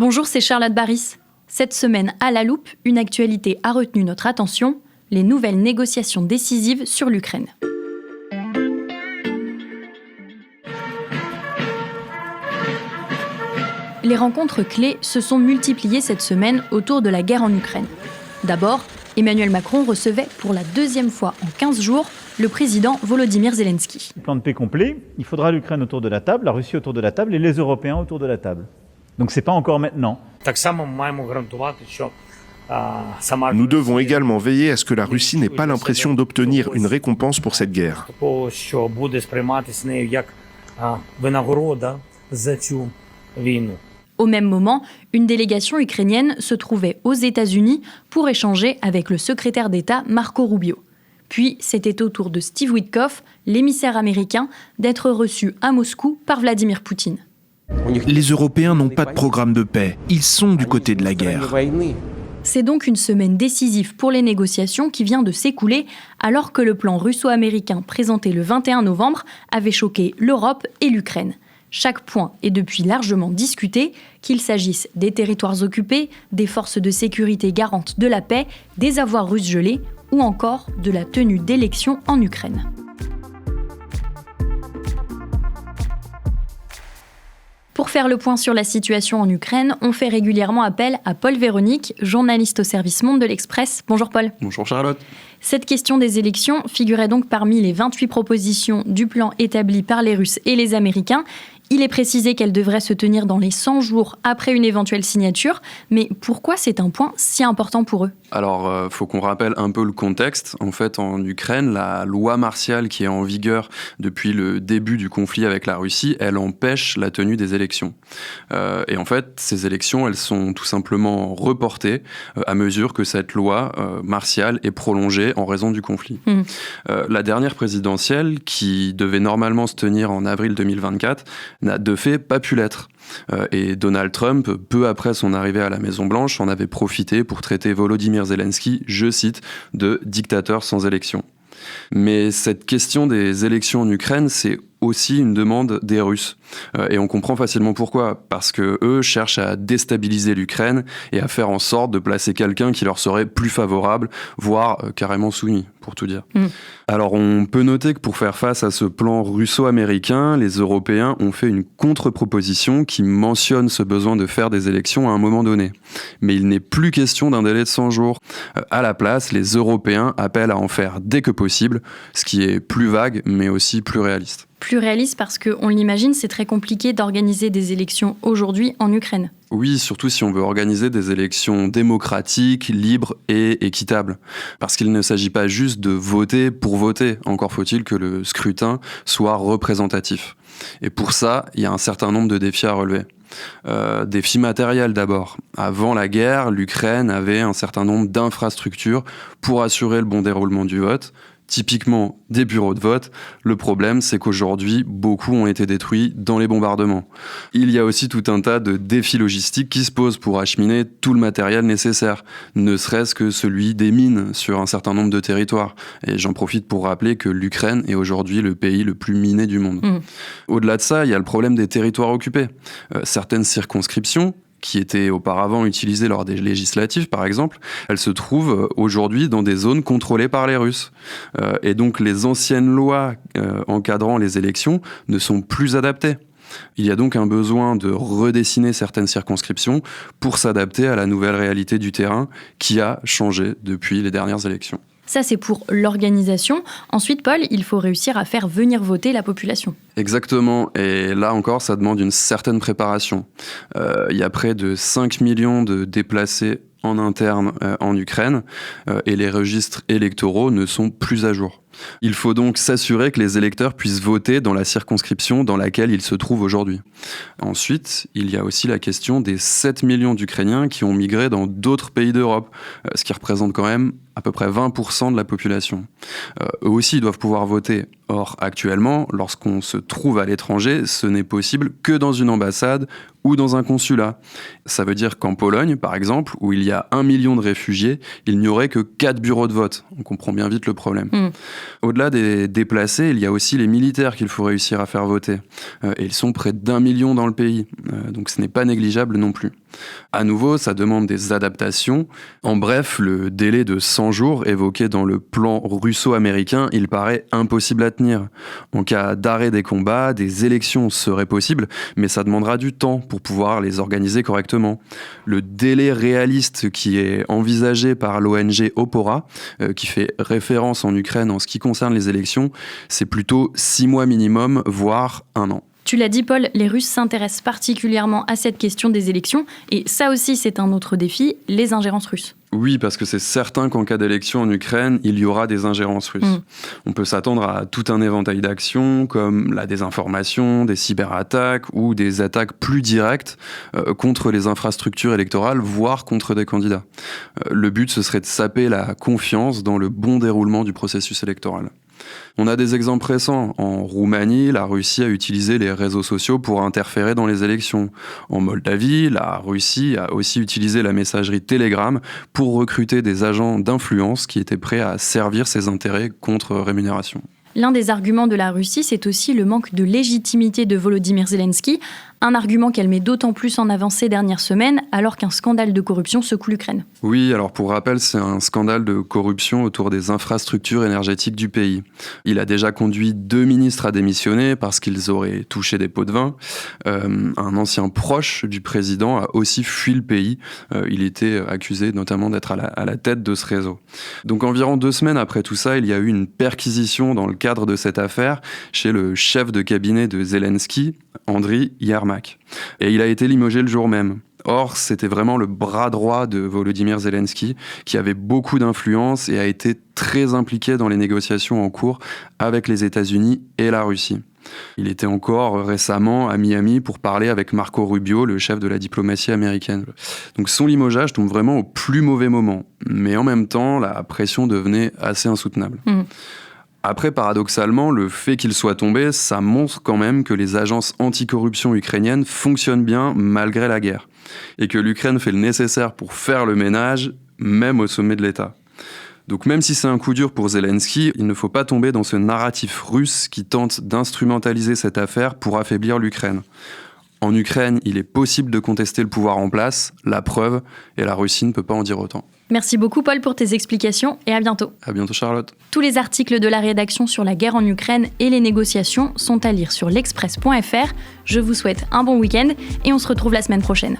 Bonjour, c'est Charlotte Baris. Cette semaine, à la loupe, une actualité a retenu notre attention, les nouvelles négociations décisives sur l'Ukraine. Les rencontres clés se sont multipliées cette semaine autour de la guerre en Ukraine. D'abord, Emmanuel Macron recevait pour la deuxième fois en 15 jours le président Volodymyr Zelensky. Plan de paix complet, il faudra l'Ukraine autour de la table, la Russie autour de la table et les Européens autour de la table. Donc c'est pas encore maintenant. Nous devons également veiller à ce que la Russie n'ait pas l'impression d'obtenir une récompense pour cette guerre. Au même moment, une délégation ukrainienne se trouvait aux États-Unis pour échanger avec le secrétaire d'État Marco Rubio. Puis, c'était au tour de Steve Witkoff, l'émissaire américain, d'être reçu à Moscou par Vladimir Poutine. Les Européens n'ont pas de programme de paix. Ils sont du côté de la guerre. C'est donc une semaine décisive pour les négociations qui vient de s'écouler, alors que le plan russo-américain présenté le 21 novembre avait choqué l'Europe et l'Ukraine. Chaque point est depuis largement discuté, qu'il s'agisse des territoires occupés, des forces de sécurité garantes de la paix, des avoirs russes gelés ou encore de la tenue d'élections en Ukraine. Pour faire le point sur la situation en Ukraine, on fait régulièrement appel à Paul Véronique, journaliste au service Monde de l'Express. Bonjour Paul. Bonjour Charlotte. Cette question des élections figurait donc parmi les 28 propositions du plan établi par les Russes et les Américains. Il est précisé qu'elle devrait se tenir dans les 100 jours après une éventuelle signature. Mais pourquoi c'est un point si important pour eux ? Alors, faut qu'on rappelle un peu le contexte. En fait, en Ukraine, la loi martiale qui est en vigueur depuis le début du conflit avec la Russie, elle empêche la tenue des élections. Et en fait, ces élections, elles sont tout simplement reportées à mesure que cette loi martiale est prolongée en raison du conflit. La dernière présidentielle, qui devait normalement se tenir en avril 2024, n'a de fait pas pu l'être. Et Donald Trump, peu après son arrivée à la Maison-Blanche, en avait profité pour traiter Volodymyr Zelensky, je cite, de dictateur sans élection. Mais cette question des élections en Ukraine, c'est aussi une demande des Russes. Et on comprend facilement pourquoi. Parce que eux cherchent à déstabiliser l'Ukraine et à faire en sorte de placer quelqu'un qui leur serait plus favorable, voire carrément soumis, pour tout dire. Alors on peut noter que pour faire face à ce plan russo-américain, les Européens ont fait une contre-proposition qui mentionne ce besoin de faire des élections à un moment donné. Mais il n'est plus question d'un délai de 100 jours. À la place, les Européens appellent à en faire dès que possible, ce qui est plus vague, mais aussi plus réaliste. Plus réaliste parce qu'on l'imagine, c'est très compliqué d'organiser des élections aujourd'hui en Ukraine. Oui, surtout si on veut organiser des élections démocratiques, libres et équitables. Parce qu'il ne s'agit pas juste de voter pour voter, encore faut-il que le scrutin soit représentatif. Et pour ça, il y a un certain nombre de défis à relever. Défis matériels d'abord. Avant la guerre, l'Ukraine avait un certain nombre d'infrastructures pour assurer le bon déroulement du vote. Typiquement des bureaux de vote. Le problème, c'est qu'aujourd'hui, beaucoup ont été détruits dans les bombardements. Il y a aussi tout un tas de défis logistiques qui se posent pour acheminer tout le matériel nécessaire, ne serait-ce que celui des mines sur un certain nombre de territoires. Et j'en profite pour rappeler que l'Ukraine est aujourd'hui le pays le plus miné du monde. Au-delà de ça, il y a le problème des territoires occupés. Certaines circonscriptions, qui étaient auparavant utilisées lors des législatives, par exemple, elles se trouvent aujourd'hui dans des zones contrôlées par les Russes. Et donc les anciennes lois encadrant les élections ne sont plus adaptées. Il y a donc un besoin de redessiner certaines circonscriptions pour s'adapter à la nouvelle réalité du terrain qui a changé depuis les dernières élections. Ça, c'est pour l'organisation. Ensuite, Paul, il faut réussir à faire venir voter la population. Exactement. Et là encore, ça demande une certaine préparation. Il y a près de 5 millions de déplacés en interne en Ukraine et les registres électoraux ne sont plus à jour. Il faut donc s'assurer que les électeurs puissent voter dans la circonscription dans laquelle ils se trouvent aujourd'hui. Ensuite, il y a aussi la question des 7 millions d'Ukrainiens qui ont migré dans d'autres pays d'Europe, ce qui représente quand même à peu près 20% de la population. Eux aussi doivent pouvoir voter. Or, actuellement, lorsqu'on se trouve à l'étranger, ce n'est possible que dans une ambassade ou dans un consulat. Ça veut dire qu'en Pologne, par exemple, où il y a 1 million de réfugiés, il n'y aurait que 4 bureaux de vote. On comprend bien vite le problème. Au-delà des déplacés, il y a aussi les militaires qu'il faut réussir à faire voter. Et ils sont près d'1 million dans le pays. Donc ce n'est pas négligeable non plus. À nouveau, ça demande des adaptations. En bref, le délai de 100 jours évoqué dans le plan russo-américain, il paraît impossible à tenir. En cas d'arrêt des combats, des élections seraient possibles, mais ça demandera du temps pour pouvoir les organiser correctement. Le délai réaliste qui est envisagé par l'ONG Opora, qui fait référence en Ukraine en ce qui concerne les élections, c'est plutôt 6 mois minimum, voire 1 an. Tu l'as dit, Paul, les Russes s'intéressent particulièrement à cette question des élections. Et ça aussi, c'est un autre défi, les ingérences russes. Oui, parce que c'est certain qu'en cas d'élection en Ukraine, il y aura des ingérences russes. On peut s'attendre à tout un éventail d'actions, comme la désinformation, des cyberattaques ou des attaques plus directes contre les infrastructures électorales, voire contre des candidats. Le but, ce serait de saper la confiance dans le bon déroulement du processus électoral. On a des exemples récents. En Roumanie, la Russie a utilisé les réseaux sociaux pour interférer dans les élections. En Moldavie, la Russie a aussi utilisé la messagerie Telegram pour recruter des agents d'influence qui étaient prêts à servir ses intérêts contre rémunération. L'un des arguments de la Russie, c'est aussi le manque de légitimité de Volodymyr Zelensky, un argument qu'elle met d'autant plus en avant ces dernières semaines, alors qu'un scandale de corruption secoue l'Ukraine. Oui, alors pour rappel, c'est un scandale de corruption autour des infrastructures énergétiques du pays. Il a déjà conduit 2 ministres à démissionner parce qu'ils auraient touché des pots de vin. Un ancien proche du président a aussi fui le pays. Il était accusé notamment d'être à la tête de ce réseau. Donc environ 2 semaines après tout ça, il y a eu une perquisition dans le cadre de cette affaire chez le chef de cabinet de Zelensky, Andriy Yermak. Et il a été limogé le jour même. Or, c'était vraiment le bras droit de Volodymyr Zelensky, qui avait beaucoup d'influence et a été très impliqué dans les négociations en cours avec les États-Unis et la Russie. Il était encore récemment à Miami pour parler avec Marco Rubio, le chef de la diplomatie américaine. Donc son limogeage tombe vraiment au plus mauvais moment. Mais en même temps, la pression devenait assez insoutenable. Après, paradoxalement, le fait qu'il soit tombé, ça montre quand même que les agences anticorruption ukrainiennes fonctionnent bien malgré la guerre. Et que l'Ukraine fait le nécessaire pour faire le ménage, même au sommet de l'État. Donc même si c'est un coup dur pour Zelensky, il ne faut pas tomber dans ce narratif russe qui tente d'instrumentaliser cette affaire pour affaiblir l'Ukraine. En Ukraine, il est possible de contester le pouvoir en place, la preuve, et la Russie ne peut pas en dire autant. Merci beaucoup Paul pour tes explications et à bientôt. À bientôt Charlotte. Tous les articles de la rédaction sur la guerre en Ukraine et les négociations sont à lire sur l'express.fr. Je vous souhaite un bon week-end et on se retrouve la semaine prochaine.